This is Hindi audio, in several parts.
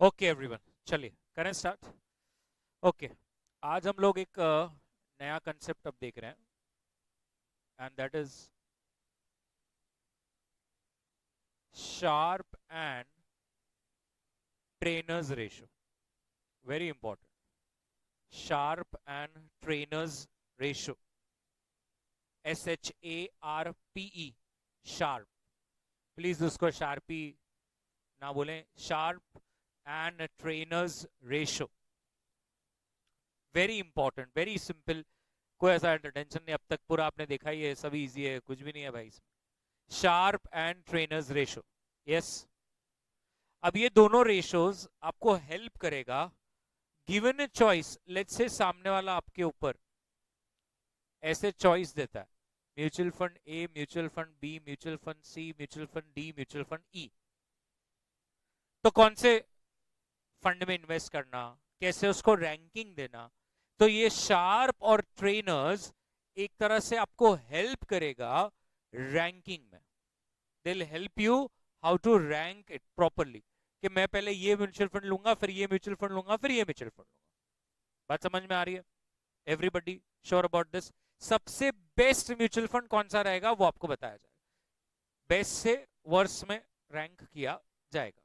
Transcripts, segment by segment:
ओके एवरीवन, चलिए करें स्टार्ट। ओके, आज हम लोग एक नया कंसेप्ट अब देख रहे हैं, and that is sharp and trainers ratio. Very important, sharp and trainers ratio, SHARPE, sharp. Please उसको शार्पी ना बोलें, sharp and trainers ratio. Very important, very simple, कोई ऐसा टेंशन नहीं। अब तक पूरा आपने देखा ही है, सभी इजी है, कुछ भी नहीं है भाई इसमें। Sharp and trainers ratio, yes. अब ये दोनों रेशोज आपको हेल्प करेगा। Given a choice, let's say सामने वाला आपके ऊपर ऐसे चॉइस देता है, mutual fund A, mutual fund B, mutual fund C, mutual fund D, mutual fund E. तो कौन से फंड में इन्वेस्ट करना, कैसे उसको रैंकिंग देना। तो ये शार्प और ट्रेनर्स एक तरह से आपको हेल्प करेगा रैंकिंग में। They will help you how to rank it properly, कि मैं पहले ये म्यूचुअल फंड लूंगा, फिर ये म्यूचुअल फंड लूंगा, फिर ये म्यूचुअल फंड लूंगा। बात समझ में आ रही है? Everybody sure about this? सबसे बेस्ट म्यूचुअल फंड कौन सा रहेगा वो आपको बताया जाएगा, बेस्ट से वर्ष में रैंक किया जाएगा,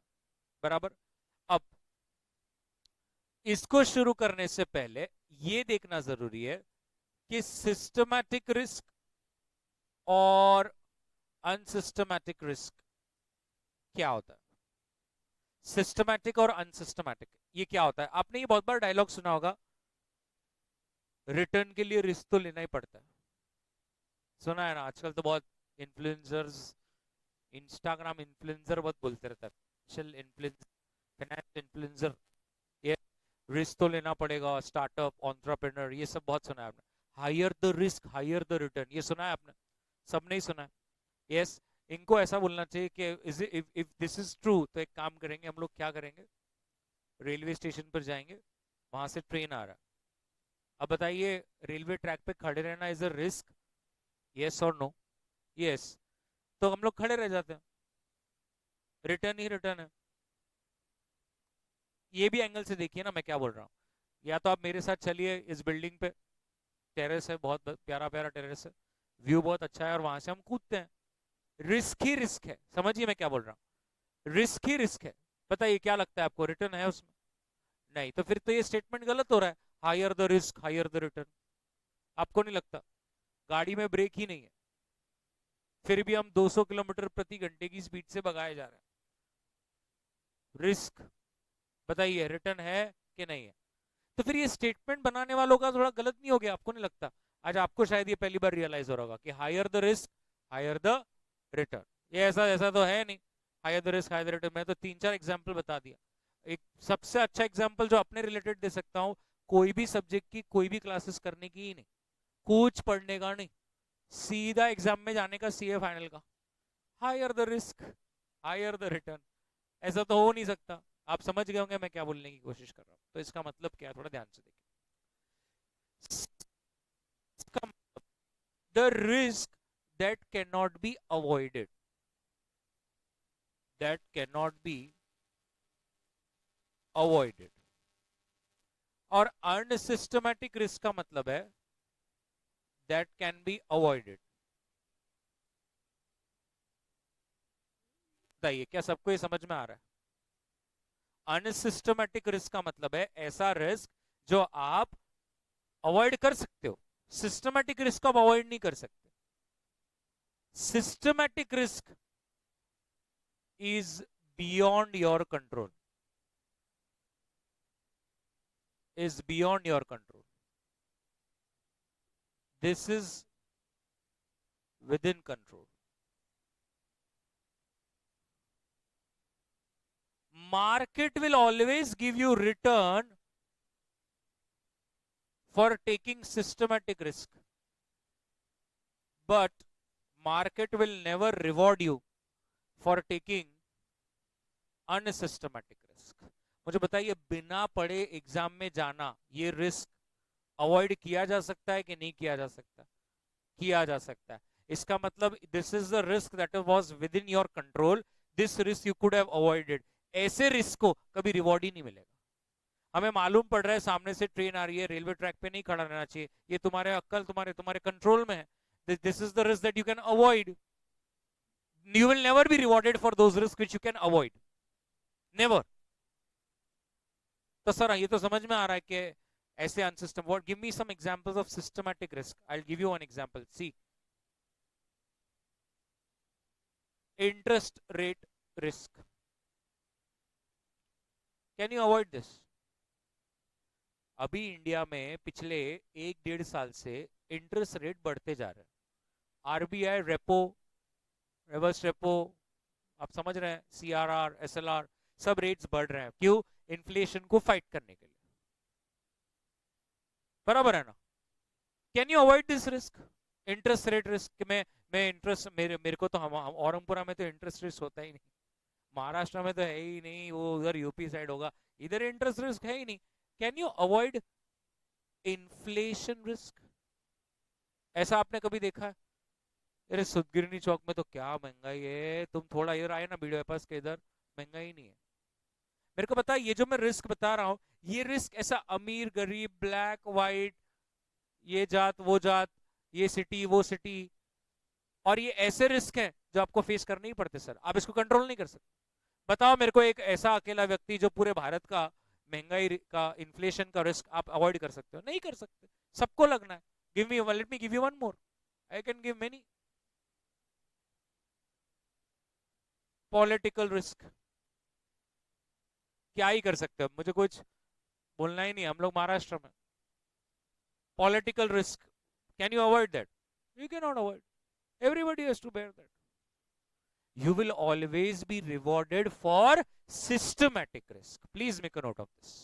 बराबर। अब इसको शुरू करने से पहले ये देखना जरूरी है कि सिस्टमैटिक रिस्क और अनसिस्टमैटिक रिस्क क्या होता है। सिस्टमैटिक और अनसिस्टमैटिक ये क्या होता है? आपने ये बहुत बार डायलॉग सुना होगा, रिटर्न के लिए रिस्क तो लेना ही पड़ता है। सुना है ना? आजकल तो बहुत इन्फ्लुएंसर्स, इंस्टाग्राम इन्फ्लुएंसर बहुत बोलते रहता है, सोशल इन्फ्लुएंसर, फाइनेंस इन्फ्लुएंसर, ये रिस्क तो लेना पड़ेगा, स्टार्टअप एंटरप्रेन्योर, ये सब बहुत सुना है आपने। Higher the risk higher the return, ये सुना है आपने? सबने ही सुना है। यस yes, इनको ऐसा बोलना चाहिए कि इफ दिस इज ट्रू तो एक काम करेंगे हम लोग, क्या करेंगे, रेलवे स्टेशन पर जाएंगे, वहां से ट्रेन आ रहा है, अब बताइए, रेलवे ट्रैक पे खड़े रहना इज अ रिस्क, यस और नो? यस। तो हम लोग खड़े रह जाते हैं, रिटर्न ही रिटर्न है। ये भी एंगल से देखिए ना मैं क्या बोल रहा हूँ। या तो आप मेरे साथ चलिए इस बिल्डिंग पे, टेरेस है, बहुत प्यारा प्यारा टेरेस है, व्यू बहुत अच्छा है, और वहां से हम कूदते हैं, रिस्क ही रिस्क है। समझिए मैं क्या बोल रहा हूँ, रिस्क ही रिस्क है। बताइए क्या लगता है आपको, रिटर्न है उसमें? नहीं, तो फिर तो ये स्टेटमेंट गलत हो रहा है, higher the risk higher the return. आपको नहीं लगता? गाड़ी में ब्रेक ही नहीं है, फिर भी हम 200 किलोमीटर प्रति घंटे की स्पीड से भगाए जा रहे हैं, रिस्क। बताइए रिटर्न है कि नहीं है? तो फिर ये स्टेटमेंट बनाने वालों का थोड़ा गलत नहीं हो गया? आपको नहीं लगता? आज आपको शायद ये पहली बार रियलाइज हो रहा होगा कि higher the risk higher the return, ये ऐसा ऐसा तो है नहीं। Higher the risk higher the return, मैं तो तीन चार एग्जाम्पल बता दिया। एक सबसे अच्छा एग्जाम्पल जो अपने रिलेटेड दे सकता हूँ, कोई भी सब्जेक्ट की कोई भी क्लासेस करने की ही नहीं, कुछ पढ़ने का नहीं, सीधा एग्जाम में जाने का, सीए फाइनल का। Higher the risk higher the return, ऐसा तो हो नहीं सकता। आप समझ गए होंगे मैं क्या बोलने की कोशिश कर रहा हूँ, तो इसका मतलब क्या है, थोड़ा ध्यान से देखिए। The risk that cannot be avoided, that cannot be avoided, और अनसिस्टमैटिक रिस्क का मतलब है that can be avoided। बताइए क्या सबको ये समझ में आ रहा है? अनसिस्टमैटिक रिस्क का मतलब है ऐसा रिस्क जो आप अवॉइड कर सकते हो, सिस्टमैटिक रिस्क को आप अवॉइड नहीं कर सकते। Systematic risk is beyond your control, is beyond your control. This is within control. Market will always give you return for taking systematic risk, but market will never reward you for taking unsystematic risk. मुझे बताइए, बिना पढ़े एग्जाम में जाना, ये रिस्क अवॉइड किया जा सकता है कि नहीं किया जा सकता? किया जा सकता है। इसका मतलब this is the risk that was with in your control, this risk you could have avoided. ऐसे रिस्क को कभी रिवॉर्ड ही नहीं मिलेगा। हमें मालूम पड़ रहा है सामने से ट्रेन आ रही है, रेलवे ट्रैक पे नहीं खड़ा रहना चाहिए, ये तुम्हारे अक्ल तुम्हारे तुम्हारे कंट्रोल में है, this is the risk that you can avoid. You will never be rewarded for those risk which you can avoid, never. तो सर ये तो समझ में आ रहा है कि ऐसे unsystem, what, give me some examples of systematic risk. I will give you one example, see, interest rate risk, can you avoid this? अभी इंडिया में पिछले 1-1.5 साल से इंटरेस्ट रेट बढ़ते जा रहे हैं। आरबीआई रेपो, रिवर्स रेपो, आप समझ रहे हैं, सीआरआर, एसएलआर, सब रेट्स बढ़ रहे हैं। क्यों? इन्फ्लेशन को फाइट करने के लिए। बराबर है ना? Can you avoid this risk, interest rate risk में? मैं इंटरेस्ट, मेरे मेरे को तो हम औरंगपुरा में तो इंटरेस्ट रिस्क होता ही नहीं, महाराष्ट्र में तो है ही नहीं, वो उधर यूपी साइड होगा, इधर इंटरेस्ट रिस्क है ही नहीं। Can you avoid inflation risk? ऐसा आपने कभी देखा है? अरे सुदगिरनी चौक में तो क्या महंगाई है, तुम थोड़ा इधर आए ना वीडियो पास के इधर, महंगाई नहीं है। मेरे को पता है ये जो मैं रिस्क बता रहा हूं, ये रिस्क ऐसा अमीर गरीब, ब्लैक व्हाइट, ये जात वो जात, ये सिटी वो सिटी, और ये ऐसे रिस्क हैं जो आपको फेस करने ही पड़ते सर, आप इसको कंट्रोल नहीं कर सकते। बताओ मेरे को एक ऐसा अकेला व्यक्ति जो पूरे भारत का महंगाई का, इन्फ्लेशन का रिस्क आप अवॉइड कर सकते हो? नहीं कर सकते, सबको लगना है। Give me, let me give you one more, I can give many. Political risk, क्या ही कर सकते हो, मुझे कुछ बोलना ही नहीं, हम लोग महाराष्ट्र में। Political risk, can you avoid that? You can not avoid, everybody has to bear that. You will always be rewarded for systematic risk. Please make a note of this.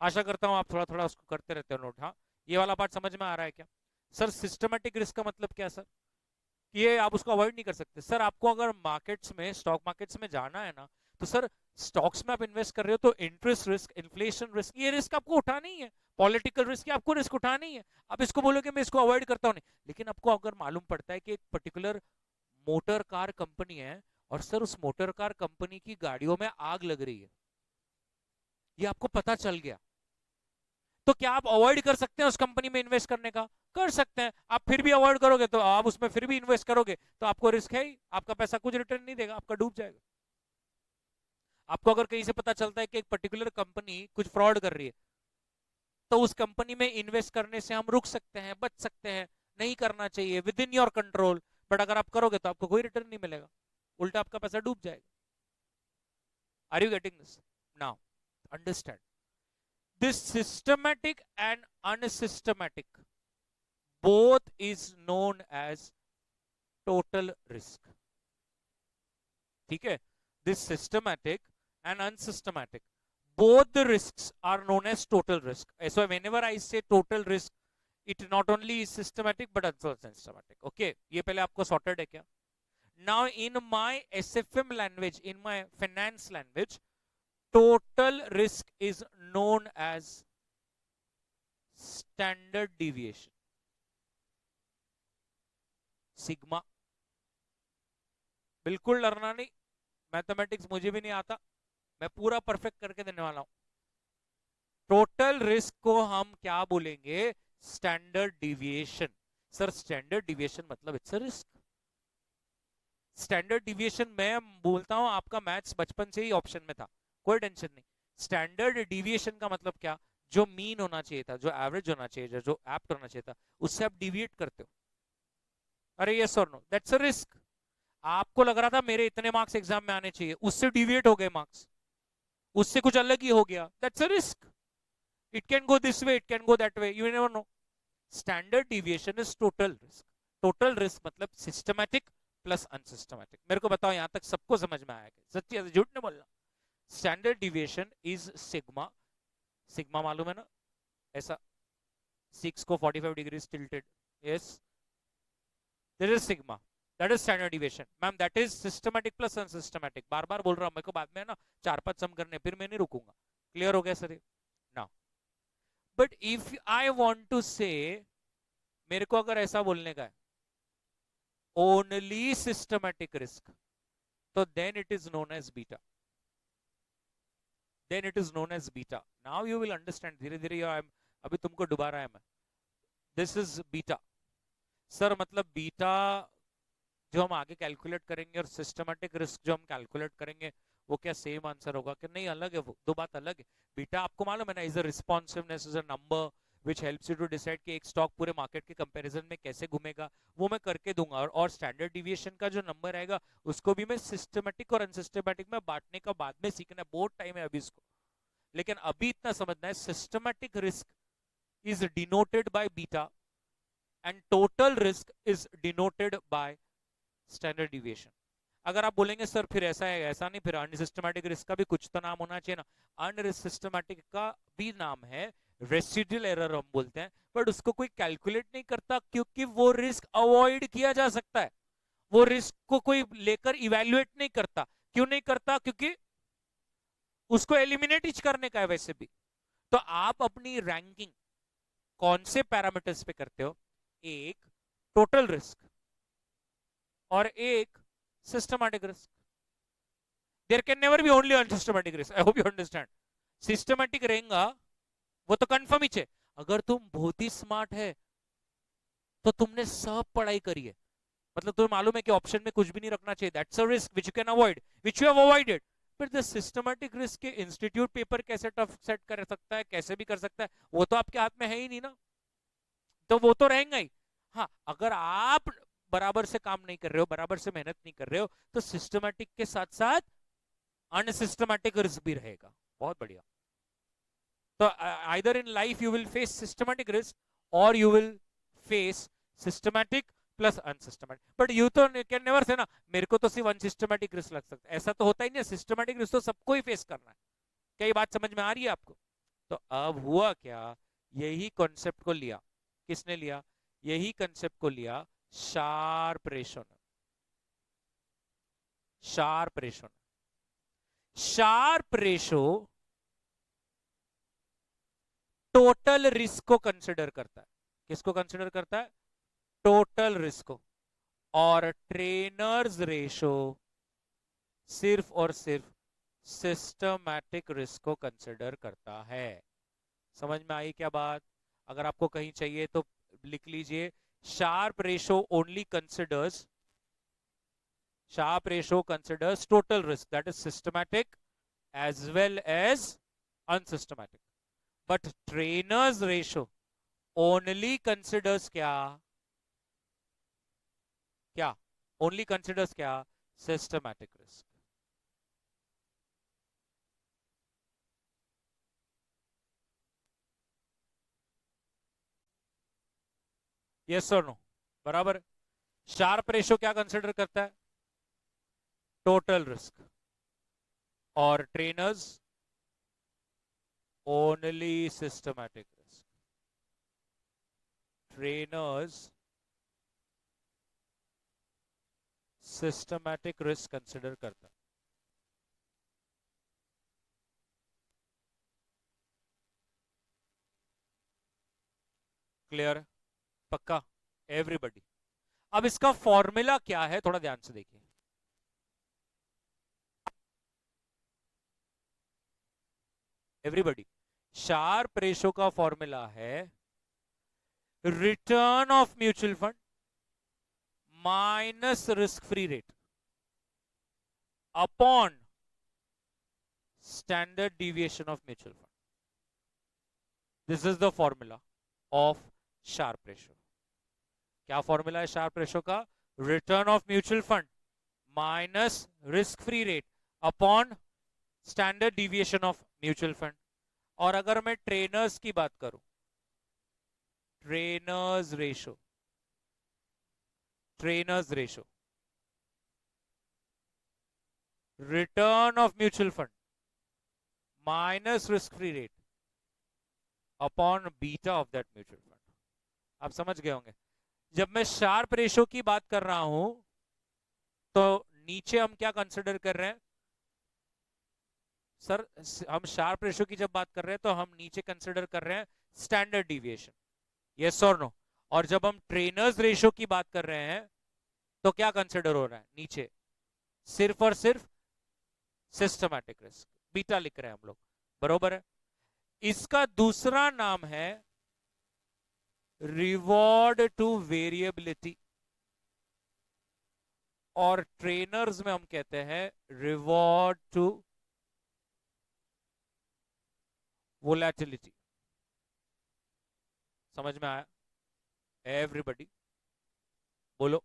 आशा करता हूं आप थोड़ा थोड़ा उसको करते रहते हो नोट। हाँ, ये वाला पार्ट समझ में आ रहा है क्या? सर सिस्टमैटिक रिस्क का मतलब क्या सर? ये आप उसको अवॉइड नहीं कर सकते सर। आपको अगर मार्केट्स में, स्टॉक मार्केट्स में जाना है ना, तो सर स्टॉक्स में आप इन्वेस्ट कर रहे हो तो इंटरेस्ट रिस्क, इन्फ्लेशन रिस्क, ये रिस्क आपको उठाना ही है। पॉलिटिकल रिस्क आपको रिस्क उठाना ही है। आप इसको बोलोगे मैं इसको अवॉइड करता हूं, नहीं। लेकिन आपको अगर मालूम पड़ता है कि एक पर्टिकुलर मोटर कार कंपनी है, और सर उस मोटर कार कंपनी की गाड़ियों में आग लग रही है, ये आपको पता चल गया, तो क्या आप अवॉइड कर सकते हैं उस कंपनी में इन्वेस्ट करने का? कर सकते हैं। आप फिर भी अवॉइड करोगे तो आप उसमें फिर भी इन्वेस्ट करोगे तो आपको रिस्क है ही, आपका पैसा कुछ रिटर्न नहीं देगा, आपका डूब जाएगा। आपको अगर कहीं से पता चलता है कि एक पर्टिकुलर कंपनी कुछ फ्रॉड कर रही है, तो उस कंपनी में इन्वेस्ट करने से हम रुक सकते हैं, बच सकते हैं, नहीं करना चाहिए, with in your control. But अगर आप करोगे तो आपको कोई रिटर्न नहीं मिलेगा, उल्टा आपका पैसा डूब जाएगा। Are you getting this now? Understand this systematic and unsystematic both is known as total risk. ठीक है? This systematic and unsystematic, both the risks are known as total risk. So whenever I say total risk, it not only is systematic but also systematic. Okay, ये पहले आपको sorted है क्या? Now in my SFM language, in my finance language, total risk is known as standard deviation, sigma. बिल्कुल डरना नहीं, मैथमेटिक्स मुझे भी नहीं आता, मैं पूरा परफेक्ट करके देने वाला हूं। टोटल रिस्क को हम क्या बोलेंगे? Standard deviation. Sir standard deviation मतलब it's a risk. Standard deviation मैं बोलता हूं, आपका मैथ्स बचपन से ही ऑप्शन में था, कोई टेंशन नहीं। स्टैंडर्ड डिविएशन का मतलब क्या? जो मीन होना चाहिए था, जो एवरेज होना चाहिए, जो एप्ट होना चाहिए था, उससे आप डिविएट करते हो। अरे यस और नो, दैट्स अ रिस्क। आपको लग रहा था मेरे इतने मार्क्स एग्जाम में आने चाहिए, उससे डिविएट हो गए मार्क्स, उससे कुछ अलग ही हो गया, that's a risk. It can go this way, it can go that way, you never know. Standard deviation is total risk. Total risk मतलब सिस्टमैटिक प्लस अनसिस्टमैटिक। मेरे को बताओ यहां तक सबको समझ में आया? सच्ची झूठ नहीं बोलना। Standard deviation is sigma. Sigma मालूम है ना, ऐसा 6 को 45 डिग्री tilted, yes, this is sigma, that is standard deviation. Ma'am that is systematic plus unsystematic. बार बार बोल रहा हूं, मेरे को बाद में ना 4-5 सम करने, फिर मैं नहीं रुकूंगा। क्लियर हो गया sir? Now but if I want to say, मेरे को अगर ऐसा बोलने का है ओनली सिस्टमैटिक रिस्क, तो then it is known as beta. then it is known as beta. Now you will understand, धीरे धीरे अभी तुमको डुबा रहा है मैं. This is beta. सर मतलब बीटा जो हम आगे कैलकुलेट करेंगे और सिस्टमैटिक रिस्क जो हम कैलकुलेट करेंगे वो क्या सेम आंसर होगा कि नहीं? अलग है, वो दो बात अलग है. बीटा आपको मालूम है ना, is a responsiveness, is a number which helps you to decide कि एक स्टॉक पूरे मार्केट के कंपैरिजन में कैसे घूमेगा. वो मैं करके दूंगा. और स्टैंडर्ड डिविएशन का जो नंबर आएगा उसको भी मैं सिस्टमैटिक और अनसिस्टमैटिक में बांटने का बाद में सीखना है. बहुत टाइम है अभी इसको, लेकिन अभी इतना समझना है, systematic risk is denoted by beta and total risk is denoted by standard deviation. अगर आप बोलेंगे सर फिर ऐसा है, ऐसा नहीं, फिर अनसिस्टमैटिक रिस्क का भी कुछ तो नाम होना चाहिए ना. अनसिस्टमैटिक का भी नाम है रेसिडुअल एरर हम बोलते हैं, बट उसको कोई कैलकुलेट नहीं करता क्योंकि वो रिस्क अवॉइड किया जा सकता है. वो रिस्क को कोई लेकर इवेल्युएट नहीं करता. क्यों नहीं करता? क्योंकि उसको एलिमिनेट ही करने का है वैसे भी. तो आप अपनी रैंकिंग कौन से पैरामीटर्स पे करते हो? एक टोटल रिस्क और एक systematic risk. There can never be only unsystematic risk. I hope you understand. Systematic रहेगा वो तो कंफर्म ही है. अगर तुम बहुत ही स्मार्ट है तो तुमने सब पढ़ाई करी है, मतलब तुम्हें मालूम है कि ऑप्शन में कुछ भी नहीं रखना चाहिए. That's a risk which you can avoid, which you have avoided. But the systematic risk के इंस्टीट्यूट पेपर कैसे टफ सेट कर सकता है, कैसे भी कर सकता है, वो तो आपके हाथ में है ही नहीं ना. तो वो तो रहेगा ही. हाँ, अगर आप बराबर से काम नहीं कर रहे हो, बराबर से मेहनत नहीं कर रहे हो, तो सिस्टमैटिक के साथ साथ अनसिस्टमैटिक रिस्क भी रहेगा. बहुत बढ़िया. तो either in life you will face systematic risk और you will face systematic plus unsystematic. But you तो कैन नेवर से ना मेरे को तो सिर्फ अनसिस्टमैटिक रिस्क लग सकता है. ऐसा तो होता ही नहीं. सिस्टमैटिक रिस्क तो सबको ही फेस करना है. क्या ये बात समझ में आ रही है आपको? तो अब हुआ क्या, यही कॉन्सेप्ट को लिया. किसने लिया? यही कंसेप्ट को लिया शार्प रेशो ने. शार्प रेशो ने. शार्प रेशो टोटल रिस्क को कंसिडर करता है. किसको कंसिडर करता है? टोटल रिस्क को. और ट्रेनर्स रेशो सिर्फ और सिर्फ सिस्टमैटिक रिस्क को कंसिडर करता है. समझ में आई क्या बात? अगर आपको कहीं चाहिए तो लिख लीजिए. Sharpe ratio only considers, sharp ratio considers total risk, that is systematic as well as unsystematic. But trainer's ratio only considers क्या? क्या? Only considers क्या? Systematic risk. Yes or no? बराबर. शार्प रेशो क्या कंसिडर करता है? Total risk. और Treynor's only systematic risk. Treynor's systematic risk consider करता है. क्लियर? पक्का? एवरीबॉडी. अब इसका फॉर्मूला क्या है, थोड़ा ध्यान से देखिए. एवरीबॉडी, शार्प रेशो का फॉर्मूला है return of mutual fund minus risk free rate upon standard deviation of mutual fund. This is the formula of sharp ratio. क्या फॉर्मूला है शार्प रेशो का? Return of mutual fund minus risk free rate upon standard deviation of mutual fund. और अगर मैं ट्रेनर्स की बात करूं, trainers ratio, trainers ratio return of mutual fund minus risk free rate upon beta of that mutual fund. आप समझ गए होंगे. जब मैं शार्प रेशो की बात कर रहा हूं तो नीचे हम क्या कंसिडर कर रहे हैं? सर हम शार्प रेशो की जब बात कर रहे हैं तो हम नीचे कंसिडर कर रहे हैं स्टैंडर्ड डिविएशन. यस और नो? और जब हम ट्रेनर्स रेशो की बात कर रहे हैं तो क्या कंसिडर हो रहा है नीचे? सिर्फ और सिर्फ सिस्टमैटिक रिस्क. बीटा लिख रहे हैं हम लोग. बरोबर है। इसका दूसरा नाम है रिवॉर्ड टू वेरिएबिलिटी, और ट्रेनर्स में हम कहते हैं रिवॉर्ड टू वोलेटिलिटी। समझ में आया एवरीबॉडी? बोलो।